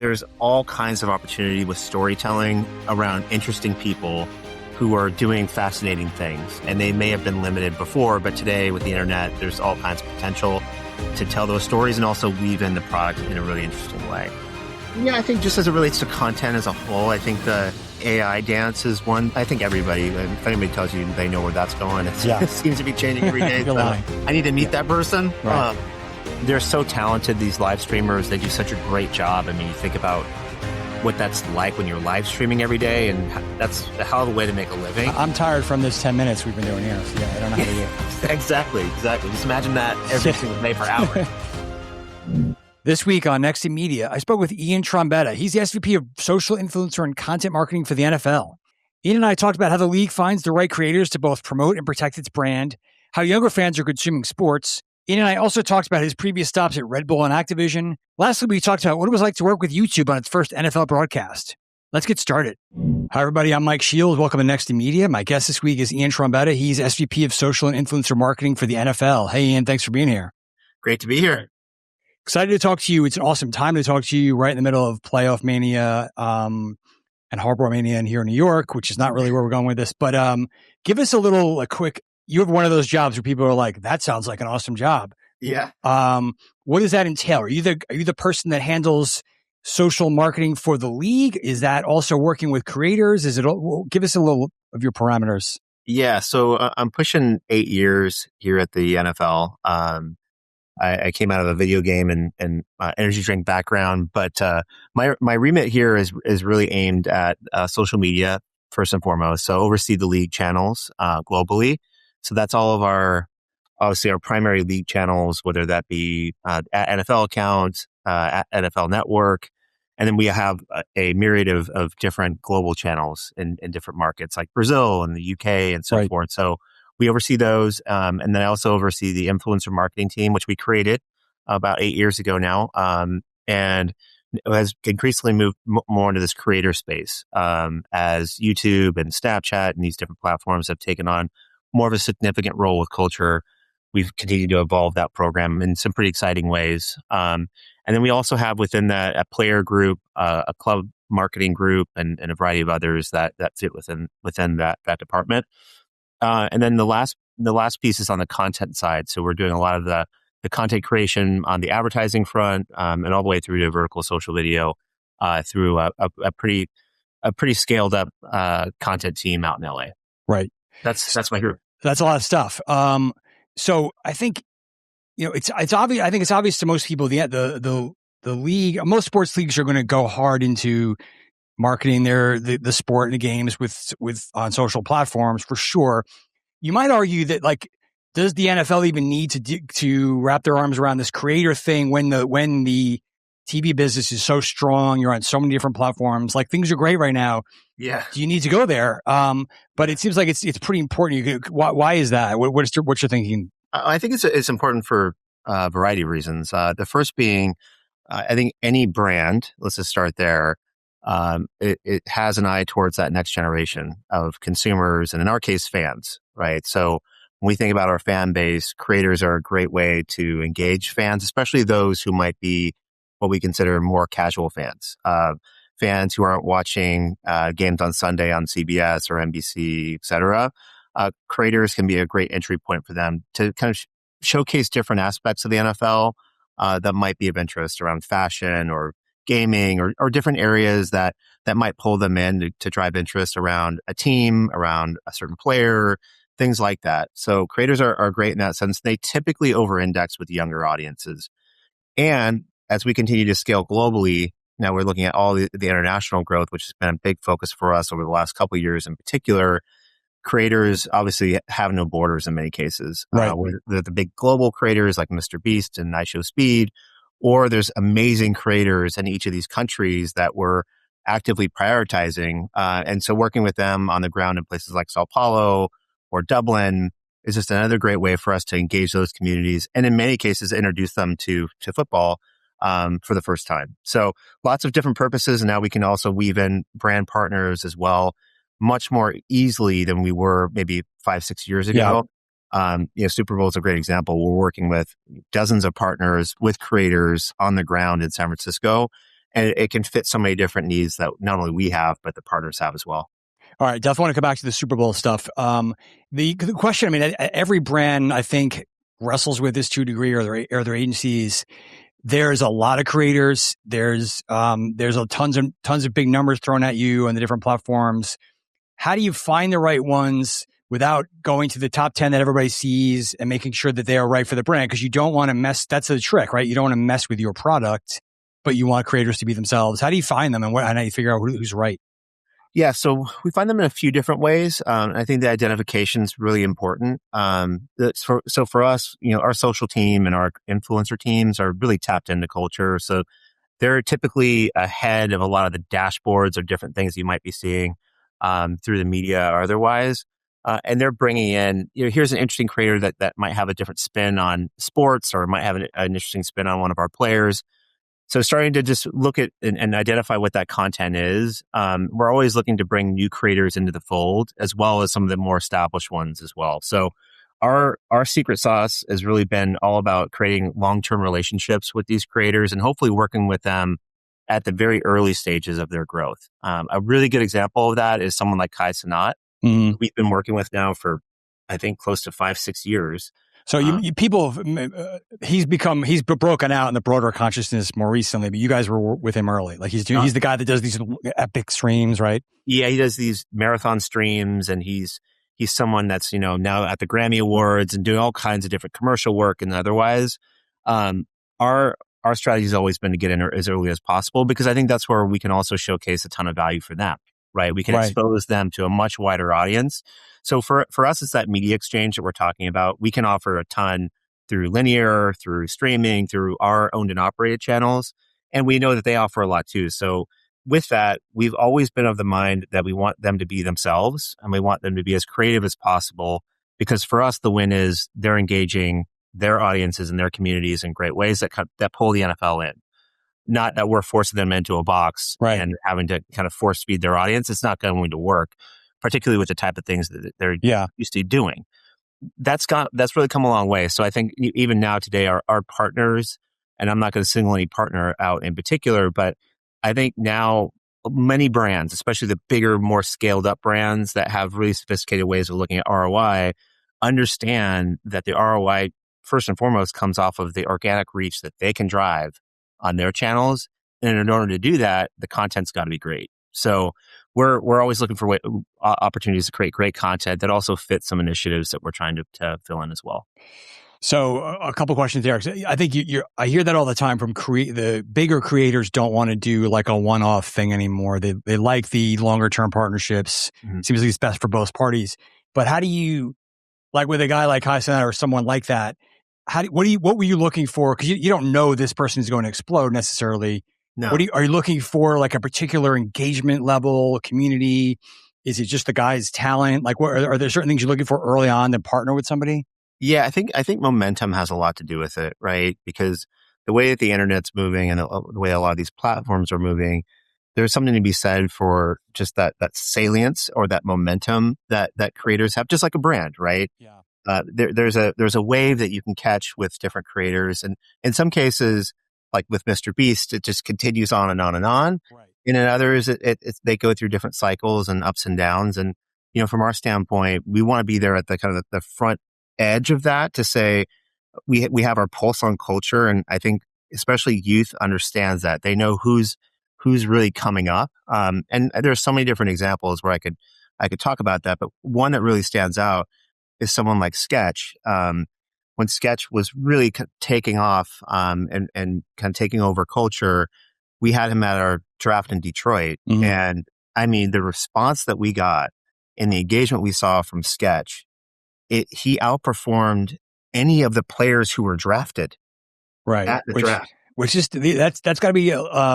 There's all kinds of opportunity with storytelling around interesting people who are doing fascinating things. And they may have been limited before, but today with the internet, there's all kinds of potential to tell those stories and also weave in the product in a really interesting way. Yeah, I think just as it relates to content as a whole, I think the AI dance is one. I think everybody, if anybody tells you they know where that's going, it seems to be changing every day. You're lying. I need to meet that person. Right. They're so talented, these live streamers. They do such a great job. I mean, you think about what that's like when you're live streaming every day, and that's a hell of a way to make a living. I'm tired from this 10 minutes we've been doing here. So I don't know how to do it. Exactly. Just imagine that every single day per hour. This week on Next in Media, I spoke with Ian Trombetta. He's the SVP of Social Influencer and Content Marketing for the NFL. Ian and I talked about how the league finds the right creators to both promote and protect its brand, how younger fans are consuming sports. Ian and I also talked about his previous stops at Red Bull and Activision. Lastly, we talked about what it was like to work with YouTube on its first NFL broadcast. Let's get started. Hi, everybody. I'm Mike Shields. Welcome to Next in Media. My guest this week is Ian Trombetta. He's SVP of Social and Influencer Marketing for the NFL. Hey, Ian, thanks for being here. Great to be here. Excited to talk to you. It's an awesome time to talk to you right in the middle of playoff mania and Harbor mania in here in New York, which is not really where we're going with this. But give us a quick, you have one of those jobs where people are like, that sounds like an awesome job. Yeah. What does that entail? Are you the person that handles social marketing for the league? Is that also working with creators? Give us a little of your parameters. Yeah. So I'm pushing 8 years here at the NFL. I came out of a video game and energy drink background, but my remit here is really aimed at social media first and foremost. So oversee the league channels globally. So that's all of our primary league channels, whether that be at NFL accounts, at NFL Network, and then we have a myriad of different global channels in different markets like Brazil and the UK and so forth. So we oversee those. And then I also oversee the influencer marketing team, which we created about 8 years ago now. And it has increasingly moved more into this creator space as YouTube and Snapchat and these different platforms have taken on more of a significant role with culture. We've continued to evolve that program in some pretty exciting ways. And then we also have within that a player group, a club marketing group, and a variety of others that fit within that department. And then the last piece is on the content side. So we're doing a lot of the content creation on the advertising front, and all the way through to vertical social video, through a pretty scaled up content team out in LA. Right. That's my group. That's a lot of stuff. So I think, it's obvious. I think it's obvious to most people, the league, most sports leagues are going to go hard into marketing the sport and the games with on social platforms for sure. You might argue that does the NFL even need to wrap their arms around this creator thing when the TV business is so strong? You're on so many different platforms. Things are great right now. Yeah. Do you need to go there? But it seems like it's pretty important. Why is that? What's your thinking? I think it's important for a variety of reasons. The first being, I think any brand, let's just start there, it has an eye towards that next generation of consumers, and in our case, fans, right? So when we think about our fan base, creators are a great way to engage fans, especially those who might be what we consider more casual fans. Fans who aren't watching games on Sunday on CBS or NBC, et cetera. Creators can be a great entry point for them to kind of showcase different aspects of the NFL that might be of interest around fashion or gaming or different areas that might pull them in to drive interest around a team, around a certain player, things like that. So creators are great in that sense. They typically over-index with younger audiences. And as we continue to scale globally, now we're looking at all the international growth, which has been a big focus for us over the last couple of years in particular. Creators obviously have no borders in many cases. Right. The big global creators like Mr. Beast and IShowSpeed, or there's amazing creators in each of these countries that we're actively prioritizing. And so working with them on the ground in places like Sao Paulo or Dublin is just another great way for us to engage those communities and in many cases introduce them to football for the first time. So lots of different purposes. And now we can also weave in brand partners as well, much more easily than we were maybe 5-6 years ago. Yeah. Super Bowl is a great example. We're working with dozens of partners with creators on the ground in San Francisco. and it can fit so many different needs that not only we have, but the partners have as well. All right, definitely want to come back to the Super Bowl stuff. The question, I mean, every brand I think wrestles with this to a degree, or their agencies. There's a lot of creators. There's tons of big numbers thrown at you on the different platforms. How do you find the right ones without going to the top 10 that everybody sees and making sure that they are right for the brand? Because you don't want to mess. That's the trick, right? You don't want to mess with your product, but you want creators to be themselves. How do you find them, and how do you figure out who's right? Yeah, so we find them in a few different ways. I think the identification is really important. So for us, our social team and our influencer teams are really tapped into culture. So they're typically ahead of a lot of the dashboards or different things you might be seeing through the media or otherwise. And they're bringing in, here's an interesting creator that might have a different spin on sports, or might have an interesting spin on one of our players. So starting to just look at and identify what that content is. We're always looking to bring new creators into the fold, as well as some of the more established ones as well. So our secret sauce has really been all about creating long-term relationships with these creators and hopefully working with them at the very early stages of their growth. A really good example of that is someone like Kai Cenat. Mm-hmm. We've been working with now for, I think, close to 5-6 years. So he's broken out in the broader consciousness more recently, but you guys were with him early. Like he's the guy that does these epic streams, right? Yeah, he does these marathon streams, and he's someone that's now at the Grammy Awards and doing all kinds of different commercial work and otherwise. Our strategy has always been to get in as early as possible, because I think that's where we can also showcase a ton of value for them. Right, we can expose them to a much wider audience. So for us, it's that media exchange that we're talking about. We can offer a ton through linear, through streaming, through our owned and operated channels, and we know that they offer a lot too. So with that, we've always been of the mind that we want them to be themselves, and we want them to be as creative as possible, because for us, the win is they're engaging their audiences and their communities in great ways that pull the NFL in. Not that we're forcing them into a box and having to kind of force feed their audience. It's not going to work, particularly with the type of things that they're used to doing. That's really come a long way. So I think even now today, our partners, and I'm not going to single any partner out in particular, but I think now many brands, especially the bigger, more scaled up brands that have really sophisticated ways of looking at ROI, understand that the ROI first and foremost comes off of the organic reach that they can drive on their channels. And in order to do that, the content's got to be great. So we're always looking for opportunities to create great content that also fit some initiatives that we're trying to fill in as well. So a couple questions there. I think I hear that all the time from the bigger creators don't want to do like a one-off thing anymore. They like the longer term partnerships. Mm-hmm. Seems like it's best for both parties. But how do you, like with a guy like Kai Cenat or someone like that, what were you looking for? Because you don't know this person is going to explode necessarily. No. Are you looking for, like a particular engagement level, community? Is it just the guy's talent? Like, are there certain things you're looking for early on to partner with somebody? Yeah, I think momentum has a lot to do with it, right? Because the way that the internet's moving and the way a lot of these platforms are moving, there's something to be said for just that salience or that momentum that creators have, just like a brand, right? Yeah. There's a wave that you can catch with different creators, and in some cases, like with Mr. Beast, it just continues on and on and on. Right. And in others, they go through different cycles and ups and downs. And from our standpoint, we want to be there at the kind of the front edge of that to say we have our pulse on culture, and I think especially youth understands that. They know who's really coming up. And there's so many different examples where I could talk about that, but one that really stands out is someone like Sketch. When Sketch was really taking off and kind of taking over culture, we had him at our draft in Detroit. Mm-hmm. And I mean, the response that we got and the engagement we saw from Sketch, he outperformed any of the players who were drafted. Right. At the draft. Which is that's got to be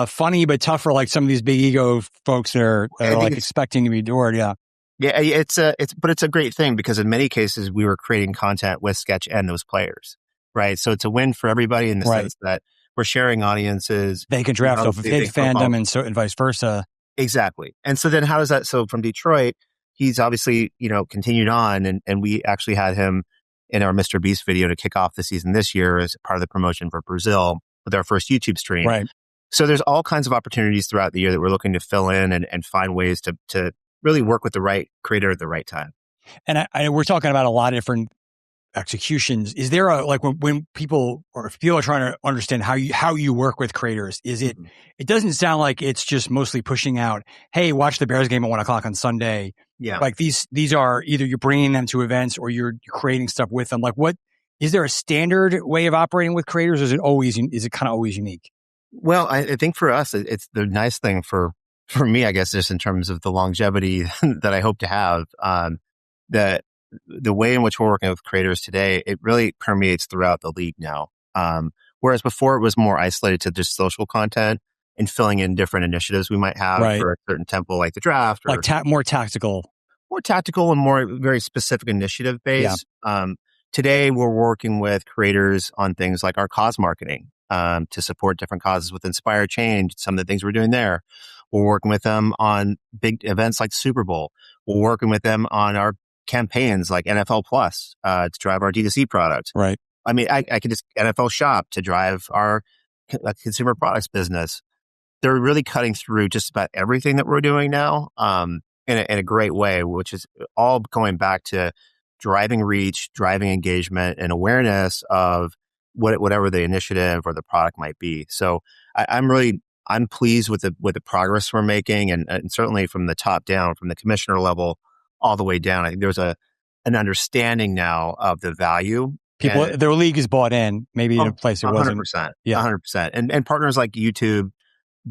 funny but tough for like some of these big ego folks that are like expecting to be adored. Yeah. Yeah, it's a great thing, because in many cases we were creating content with Sketch and those players, right? So it's a win for everybody in the sense that we're sharing audiences. They can draft off of his fandom and vice versa. Exactly. And so then how does that? So from Detroit, he's obviously continued on, and we actually had him in our Mr. Beast video to kick off the season this year as part of the promotion for Brazil with our first YouTube stream. Right. So there's all kinds of opportunities throughout the year that we're looking to fill in and find ways to really work with the right creator at the right time. And we're talking about a lot of different executions. Is there a, like when people, or if people are trying to understand how you work with creators, is it, it doesn't sound like it's just mostly pushing out, hey, watch the Bears game at 1:00 on Sunday. Yeah. Like these are either you're bringing them to events or you're creating stuff with them. Like what, is there a standard way of operating with creators? Or is it kind of always unique? Well, I think for us, it's the nice thing for me, I guess, just in terms of the longevity that I hope to have, that the way in which we're working with creators today, it really permeates throughout the league now. Whereas before it was more isolated to just social content and filling in different initiatives we might have for a certain tempo, like the draft, or like more tactical and more very specific initiative based. Yeah. Today we're working with creators on things like our cause marketing, to support different causes with Inspire Change, some of the things we're doing there. We're working with them on big events like Super Bowl. We're working with them on our campaigns like NFL Plus, to drive our D2C product. Right. I mean, I could just NFL Shop to drive our consumer products business. They're really cutting through just about everything that we're doing now, in a great way, which is all going back to driving reach, driving engagement, and awareness of whatever the initiative or the product might be. So I'm pleased with the progress we're making, and certainly from the top down, from the commissioner level all the way down. I think there's an understanding now of the value. Their league is bought in, maybe in a place it wasn't. 100%. Yeah, 100%. And partners like YouTube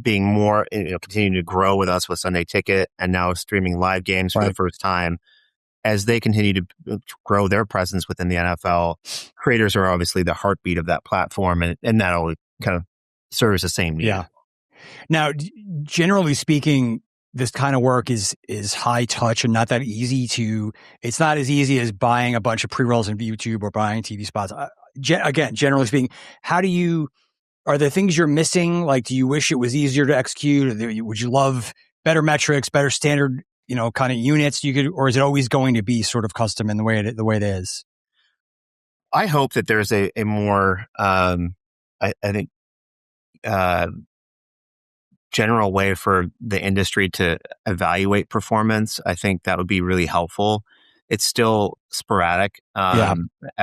being more, continuing to grow with us with Sunday Ticket, and now streaming live games for the first time. As they continue to grow their presence within the NFL, creators are obviously the heartbeat of that platform, and that always kind of serves the same need. Yeah. Now, generally speaking, this kind of work is high touch and not that easy it's not as easy as buying a bunch of pre-rolls in YouTube or buying TV spots. Again, generally speaking, are there things you're missing? Like, do you wish it was easier to execute? Or would you love better metrics, better standard, kind of units or is it always going to be sort of custom in the way it is? I hope that there's a more, I think, general way for the industry to evaluate performance. I think that would be really helpful. It's still sporadic, I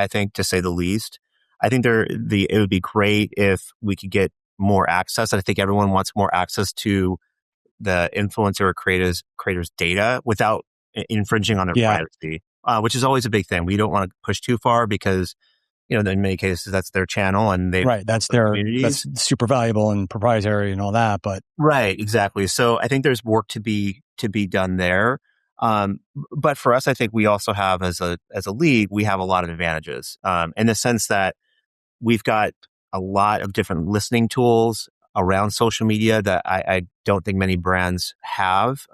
think, to say the least. I think it would be great if we could get more access. I think everyone wants more access to the influencer or creators data without infringing on their privacy, which is always a big thing. We don't want to push too far because, in many cases that's their channel and that's super valuable and proprietary and all that. But right, exactly. So I think there's work to be done there. But for us, I think we also have as a league, we have a lot of advantages, in the sense that we've got a lot of different listening tools around social media that I don't think many brands have,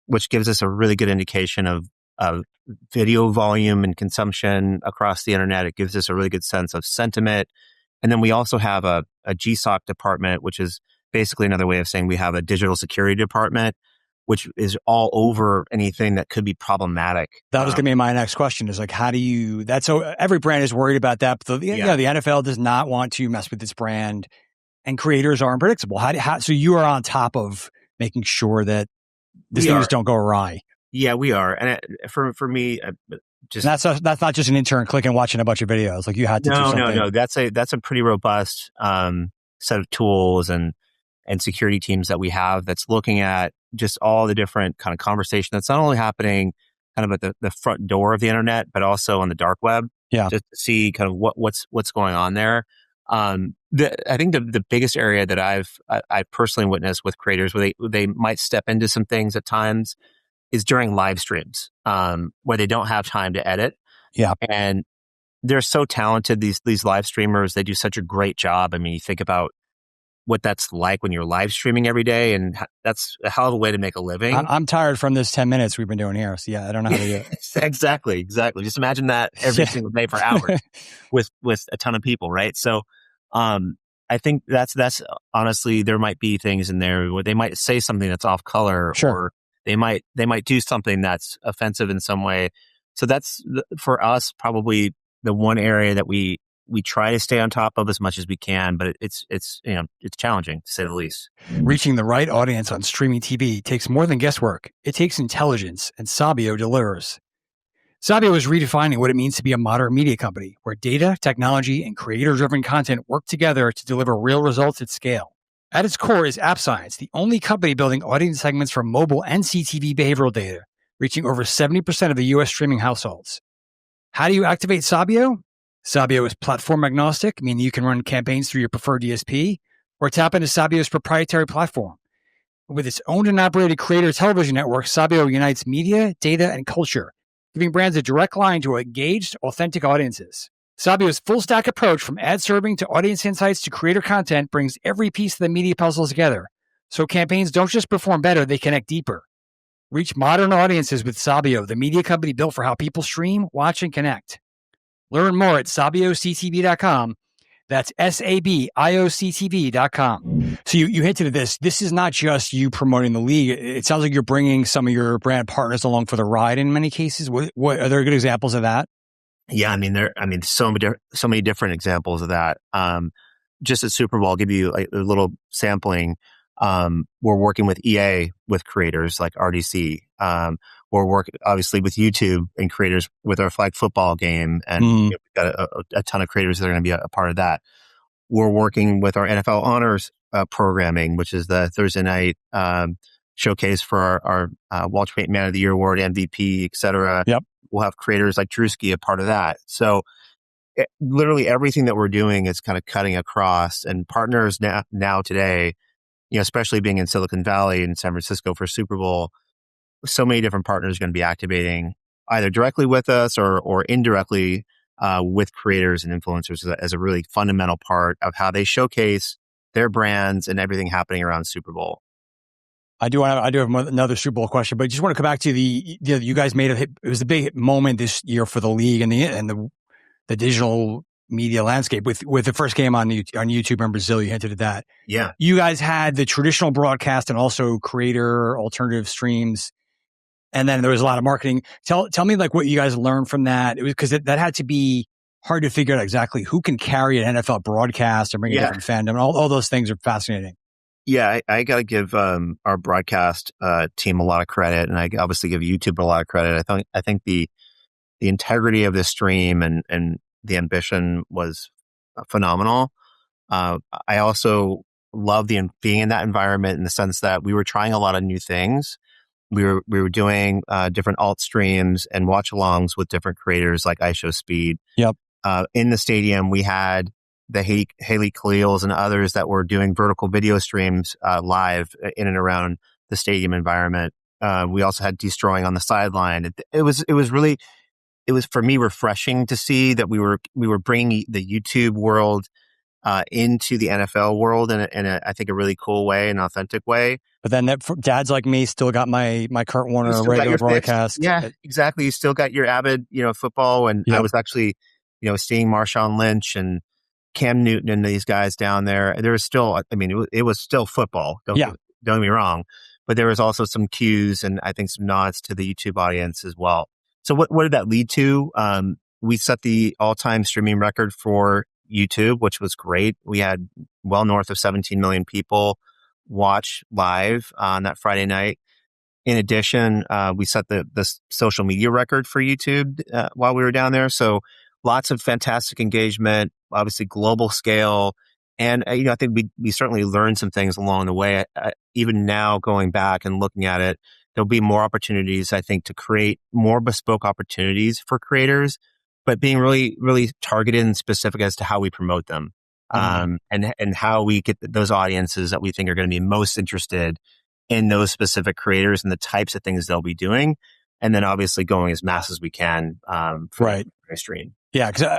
which gives us a really good indication of video volume and consumption across the internet. It gives us a really good sense of sentiment. And then we also have a GSOC department, which is basically another way of saying we have a digital security department, which is all over anything that could be problematic. That was going to be my next question, is like, so every brand is worried about that. But the NFL does not want to mess with its brand, and creators are unpredictable. So you are on top of making sure that these things don't go awry. Yeah, we are. And for me, that's not just an intern clicking and watching a bunch of videos. Like you had to do something. No. That's a pretty robust set of tools and security teams that we have that's looking at just all the different kind of conversation that's not only happening kind of at the front door of the internet, but also on the dark web. Yeah. Just to see kind of what's going on there. I think the biggest area that I personally witnessed with creators where they might step into some things at times is during live streams, where they don't have time to edit. Yeah. And they're so talented, these live streamers. They do such a great job. I mean, you think about what that's like when you're live streaming every day, and that's a hell of a way to make a living. I'm tired from this 10 minutes we've been doing here. So I don't know how to do it. Exactly. Just imagine that every single day for hours with a ton of people, right? So, I think that's honestly, there might be things in there where they might say something that's off color, or they might do something that's offensive in some way. So that's for us probably the one area that we we try to stay on top of as much as we can, but it's challenging to say the least. Reaching the right audience on streaming TV takes more than guesswork. It takes intelligence, and Sabio delivers. Sabio is redefining what it means to be a modern media company, where data, technology, and creator-driven content work together to deliver real results at scale. At its core is AppScience, the only company building audience segments for mobile and CTV behavioral data, reaching over 70% of the U.S. streaming households. How do you activate Sabio? Sabio is platform agnostic, meaning you can run campaigns through your preferred DSP, or tap into Sabio's proprietary platform. With its owned and operated creator television network, Sabio unites media, data, and culture, giving brands a direct line to engaged, authentic audiences. Sabio's full-stack approach from ad serving to audience insights to creator content brings every piece of the media puzzle together, so campaigns don't just perform better, they connect deeper. Reach modern audiences with Sabio, the media company built for how people stream, watch, and connect. Learn more at sabioctv.com. That's SABIOCTV.com. So you hinted at this. This is not just you promoting the league. It sounds like you're bringing some of your brand partners along for the ride in many cases. What are there good examples of that? Yeah, so many different examples of that. Just at Super Bowl, I'll give you a little sampling. We're working with EA with creators like RDC. We're working obviously with YouTube and creators with our flag football game, and we've got a ton of creators that are going to be a part of that. We're working with our NFL Honors programming, which is the Thursday night showcase for our Walter Payton Man of the Year Award, MVP, etc. Yep. We'll have creators like Drewski a part of that. So literally everything that we're doing is kind of cutting across, and partners now today, especially being in Silicon Valley and San Francisco for Super Bowl, so many different partners are going to be activating either directly with us or indirectly with creators and influencers as a really fundamental part of how they showcase their brands and everything happening around Super Bowl. I do have another Super Bowl question, but I just want to come back to you guys made it was a big moment this year for the league and the digital media landscape with the first game on YouTube in Brazil. You hinted at that. Yeah. You guys had the traditional broadcast and also creator alternative streams. And then there was a lot of marketing. Tell me like what you guys learned from that. It was because that had to be hard to figure out exactly who can carry an NFL broadcast and bring a different fandom. And all those things are fascinating. Yeah, I got to give our broadcast team a lot of credit, and I obviously give YouTube a lot of credit. I think the integrity of this stream and the ambition was phenomenal. I also love being in that environment in the sense that we were trying a lot of new things. We were doing different alt streams and watch alongs with different creators like IShowSpeed. Yep. In the stadium, we had the Haley Khalils and others that were doing vertical video streams live in and around the stadium environment. We also had Destroying on the sideline. It was for me refreshing to see that we were bringing the YouTube world into the NFL world in I think a really cool way, an authentic way. But then dads like me still got my Kurt Warner regular broadcast. Yeah, exactly. You still got your avid, football. And I was actually, seeing Marshawn Lynch and Cam Newton and these guys down there. There was still, it was still football. Don't get me wrong. But there was also some cues and I think some nods to the YouTube audience as well. So what did that lead to? We set the all-time streaming record for YouTube, which was great. We had well north of 17 million people watch live on that Friday night. In addition, we set the social media record for YouTube while we were down there. So lots of fantastic engagement, obviously global scale. And, I think we certainly learned some things along the way. Even now going back and looking at it, there'll be more opportunities, I think, to create more bespoke opportunities for creators, but being really, really targeted and specific as to how we promote them. And how we get those audiences that we think are going to be most interested in those specific creators and the types of things they'll be doing. And then obviously going as mass as we can for the stream. Yeah, because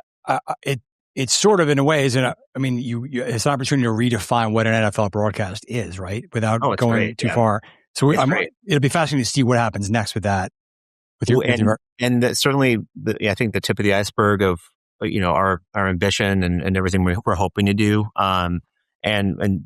it's sort of in a way, isn't it? It's an opportunity to redefine what an NFL broadcast is, right? Without going too far. So it'll be fascinating to see what happens next with that. And that's certainly, I think the tip of the iceberg of our ambition and everything we're hoping to do. And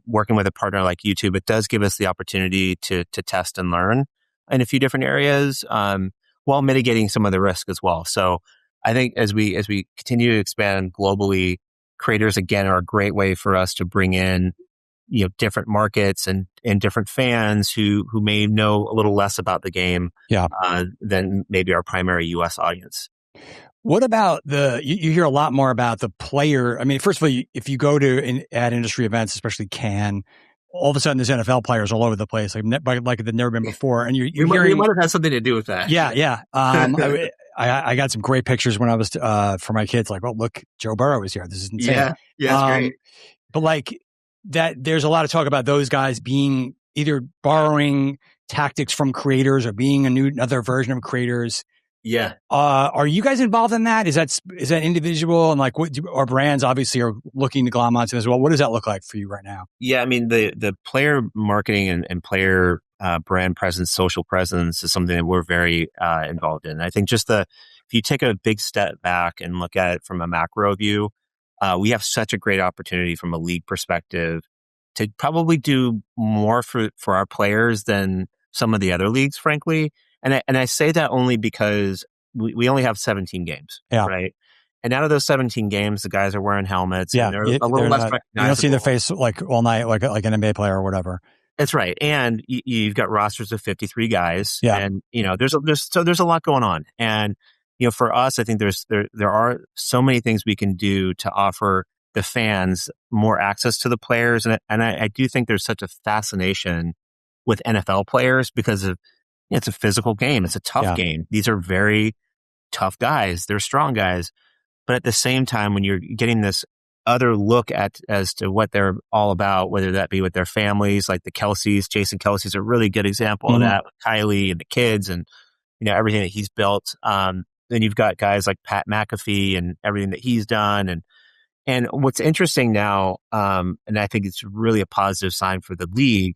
working with a partner like YouTube, it does give us the opportunity to test and learn in a few different areas, while mitigating some of the risk as well. So I think as we continue to expand globally, creators, again, are a great way for us to bring in, different markets and different fans who may know a little less about the game than maybe our primary US audience. What about you hear a lot more about the player. I mean, first of all, if you go to ad industry events, especially Cannes, all of a sudden there's NFL players all over the place, like they've never been before. And you're hearing, we might have had something to do with that. Yeah. I got some great pictures when I was for my kids. Like, oh, look, Joe Burrow is here. This is insane. Yeah, that's great. But like that, there's a lot of talk about those guys being either borrowing tactics from creators or being another version of creators. Yeah. Are you guys involved in that? Is that individual, and like what our brands obviously are looking to glom onto as well? What does that look like for you right now? Yeah, I mean the player marketing and player brand presence, social presence is something that we're very involved in. I think if you take a big step back and look at it from a macro view, we have such a great opportunity from a league perspective to probably do more for our players than some of the other leagues, frankly. And I say that only because we only have 17 games, right? And out of those 17 games, the guys are wearing helmets. Yeah, and they're a little less recognizable. You don't see their face like all night, like an NBA player or whatever. That's right. And you've got rosters of 53 guys. Yeah. And, there's a lot going on. And, for us, I think there are so many things we can do to offer the fans more access to the players. And I do think there's such a fascination with NFL players because of, it's a physical game. It's a tough game. These are very tough guys. They're strong guys. But at the same time, when you're getting this other look as to what they're all about, whether that be with their families, like the Kelce's, Jason Kelce's a really good example of that with Kylie and the kids and, everything that he's built. Then you've got guys like Pat McAfee and everything that he's done. And what's interesting now, and I think it's really a positive sign for the league,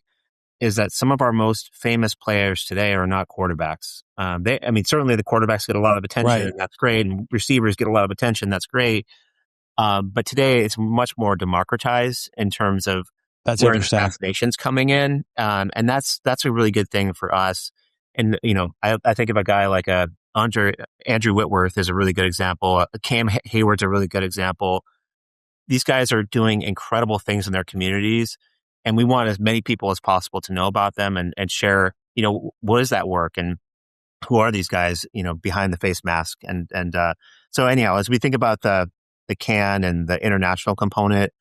is that some of our most famous players today are not quarterbacks. Certainly the quarterbacks get a lot of attention, right, and that's great, and receivers get a lot of attention, that's great. But today it's much more democratized in terms of where the fascination's coming in, and that's a really good thing for us. And I think of a guy like Andrew Whitworth is a really good example. Cam Hayward's a really good example. These guys are doing incredible things in their communities. And we want as many people as possible to know about them and share, what is that work and who are these guys, behind the face mask. So anyhow, as we think about the Cannes and the international component,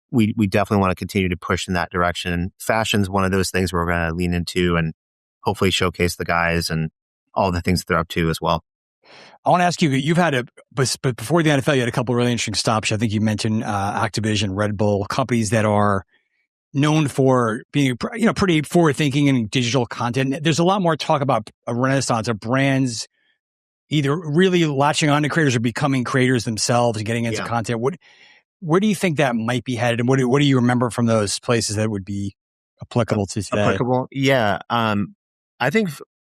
we definitely want to continue to push in that direction. Fashion's one of those things we're going to lean into and hopefully showcase the guys and all the things that they're up to as well. I want to ask you, you've had but before the NFL, you had a couple of really interesting stops. I think you mentioned Activision, Red Bull, companies that are known for being, pretty forward-thinking in digital content. There's a lot more talk about a renaissance of brands either really latching on to creators or becoming creators themselves and getting into content. Where do you think that might be headed, and what do you remember from those places that would be applicable to today? Applicable, yeah. I think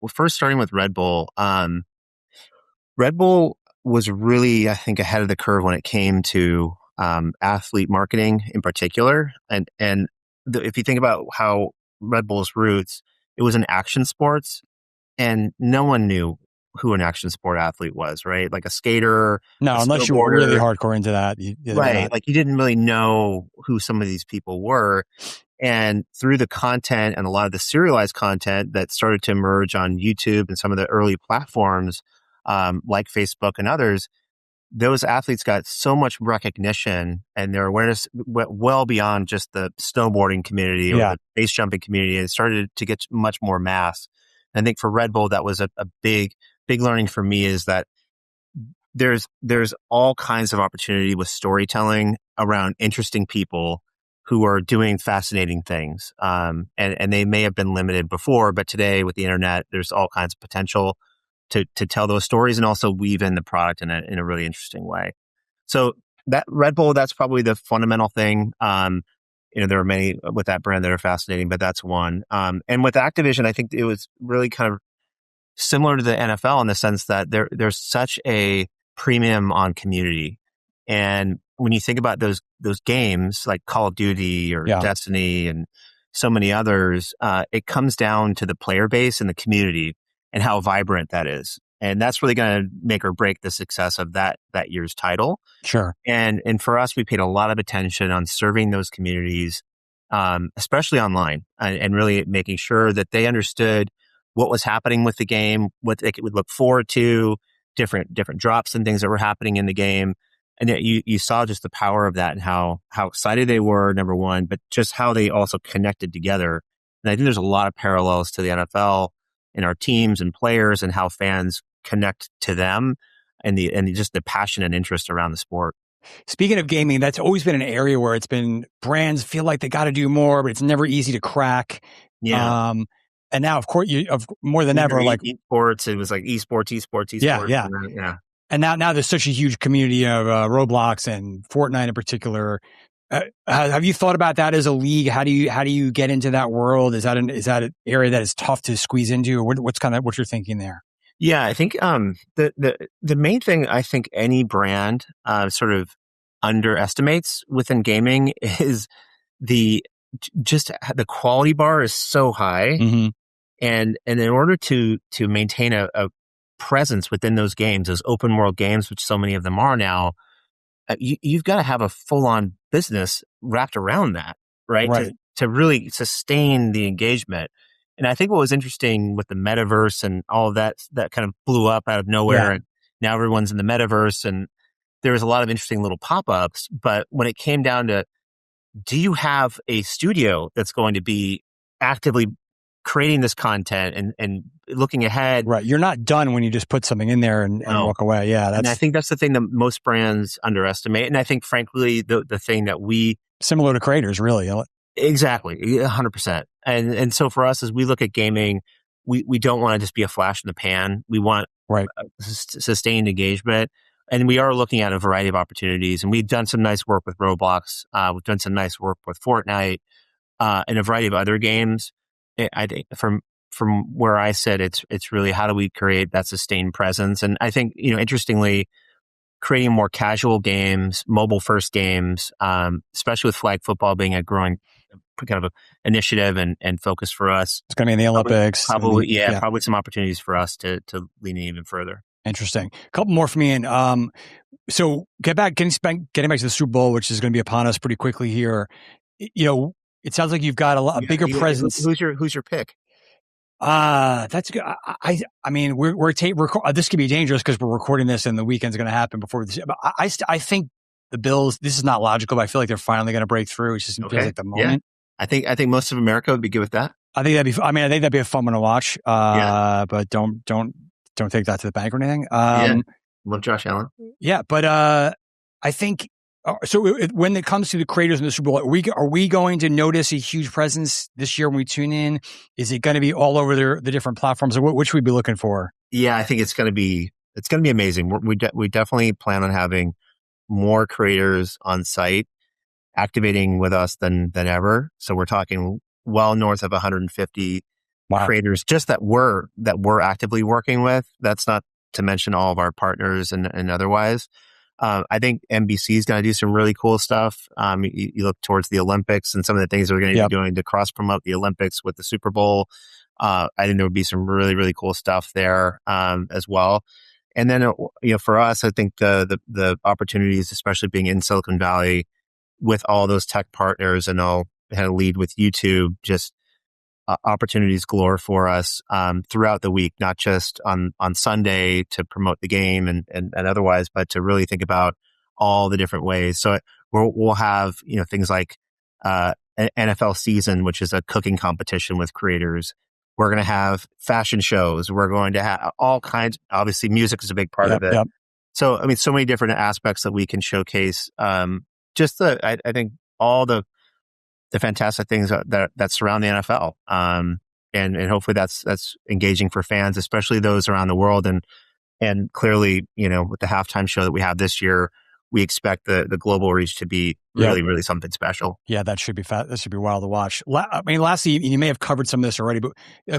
first starting with Red Bull. Red Bull was really, I think, ahead of the curve when it came to athlete marketing in particular, and if you think about how Red Bull's roots, it was in action sports, and no one knew who an action sport athlete was, right? Like a skater. No, unless you were really hardcore into that. Right. Like you didn't really know who some of these people were. And through the content and a lot of the serialized content that started to emerge on YouTube and some of the early platforms like Facebook and others, those athletes got so much recognition and their awareness went well beyond just the snowboarding community or the base jumping community. It started to get much more mass. And I think for Red Bull, that was a big learning for me, is that there's all kinds of opportunity with storytelling around interesting people who are doing fascinating things. And they may have been limited before, but today with the internet, there's all kinds of potential to tell those stories and also weave in the product in a really interesting way. So that Red Bull, that's probably the fundamental thing. There are many with that brand that are fascinating, but that's one. And with Activision, I think it was really kind of similar to the NFL in the sense that there's such a premium on community. And when you think about those games like Call of Duty or Destiny and so many others, it comes down to the player base and the community and how vibrant that is. And that's really going to make or break the success of that year's title. Sure. And for us, we paid a lot of attention on serving those communities, especially online, and really making sure that they understood what was happening with the game, what they would look forward to, different drops and things that were happening in the game. And that you saw just the power of that and how excited they were, number one, but just how they also connected together. And I think there's a lot of parallels to the NFL in our teams and players and how fans connect to them and just the passion and interest around the sport. Speaking of gaming, that's always been an area where it's been brands feel like they got to do more, but it's never easy to crack. Yeah. And now, of course, more than ever, like esports, it was like esports. Yeah. And now there's such a huge community of Roblox and Fortnite in particular. Have you thought about that as a league? How do you get into that world? Is that an area that is tough to squeeze into? Or what's your thinking there? Yeah, I think the main thing I think any brand sort of underestimates within gaming is the quality bar is so high, and in order to maintain a presence within those games, those open world games, which so many of them are now, you've got to have a full on business wrapped around that, right? To really sustain the engagement. And I think what was interesting with the metaverse and all of that kind of blew up out of nowhere. And now everyone's in the metaverse, and there was a lot of interesting little pop-ups. But when it came down to, do you have a studio that's going to be actively creating this content and looking ahead? Right. You're not done when you just put something in there and walk away. Yeah. And I think that's the thing that most brands underestimate. And I think, frankly, the thing that similar to creators, really. Exactly. 100%. And so for us, as we look at gaming, we don't want to just be a flash in the pan. We want sustained engagement. And we are looking at a variety of opportunities. And we've done some nice work with Roblox. We've done some nice work with Fortnite and a variety of other games. I think from where I sit, it's really how do we create that sustained presence? And I think, interestingly, creating more casual games, mobile first games, especially with flag football being a growing kind of a initiative and focus for us. It's going to be in the Olympics. Probably some opportunities for us to lean in even further. Interesting. A couple more from Ian. So getting back to the Super Bowl, which is going to be upon us pretty quickly here. It sounds like you've got a bigger presence. Who's your pick? That's good. I mean, this could be dangerous because we're recording this and the weekend's going to happen before this. But I think the Bills. This is not logical, but I feel like they're finally going to break through. It just feels like the moment. I think most of America would be good with that. I think that'd be a fun one to watch. But don't take that to the bank or anything. Love Josh Allen. Yeah, but I think. So when it comes to the creators in the Super Bowl, are we going to notice a huge presence this year when we tune in? Is it going to be all over the different platforms, or what should we be looking for? Yeah, I think it's going to be amazing. We definitely plan on having more creators on site activating with us than ever. So we're talking well north of 150 creators just that we're actively working with. That's not to mention all of our partners and otherwise. I think NBC is going to do some really cool stuff. You look towards the Olympics and some of the things we're going to be doing to cross promote the Olympics with the Super Bowl. I think there would be some really, really cool stuff there as well. And then, for us, I think the opportunities, especially being in Silicon Valley with all those tech partners, and I'll kind of lead with YouTube, just opportunities galore for us throughout the week, not just on Sunday to promote the game and otherwise, but to really think about all the different ways. So we'll have things like an NFL season, which is a cooking competition with creators. We're going to have fashion shows. We're going to have all kinds. Obviously, music is a big part of it. Yep. So so many different aspects that we can showcase. I think all the fantastic things that surround the NFL. And hopefully that's engaging for fans, especially those around the world. And clearly, with the halftime show that we have this year, we expect the global reach to be really, really something special. Yeah, that should be that should be wild to watch. Lastly, you may have covered some of this already, but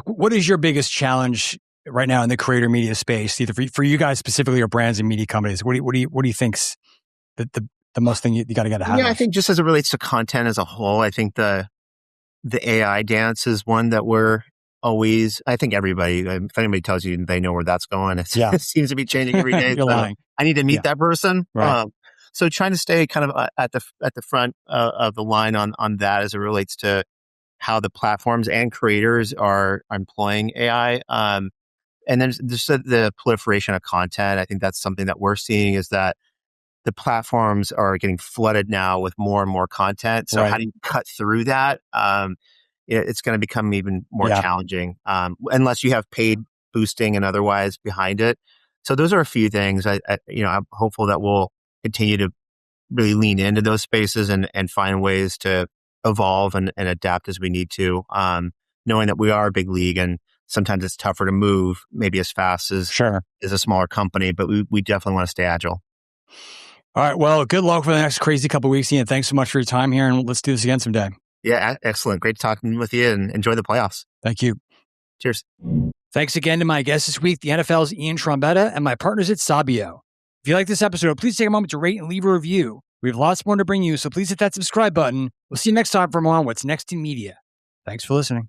what is your biggest challenge right now in the creator media space, either for you guys specifically or brands and media companies? What do you think's the most thing you got to get ahead of? I think just as it relates to content as a whole, I think the AI dance is one that we're always, I think everybody, if anybody tells you they know where that's going, it seems to be changing every day. You're lying. I need to meet that person. Right. So trying to stay kind of at the front of the line on that as it relates to how the platforms and creators are employing AI. And then just the proliferation of content. I think that's something that we're seeing is that the platforms are getting flooded now with more and more content. So how do you cut through that? It's going to become even more challenging unless you have paid boosting and otherwise behind it. So those are a few things. I'm hopeful that we'll continue to really lean into those spaces and find ways to evolve and adapt as we need to, knowing that we are a big league and sometimes it's tougher to move maybe as fast as a smaller company, but we definitely want to stay agile. All right. Well, good luck for the next crazy couple of weeks, Ian. Thanks so much for your time here, and let's do this again someday. Yeah, excellent. Great talking with you, and enjoy the playoffs. Thank you. Cheers. Thanks again to my guest this week, the NFL's Ian Trombetta, and my partners at Sabio. If you like this episode, please take a moment to rate and leave a review. We have lots more to bring you, so please hit that subscribe button. We'll see you next time for more on What's Next in Media. Thanks for listening.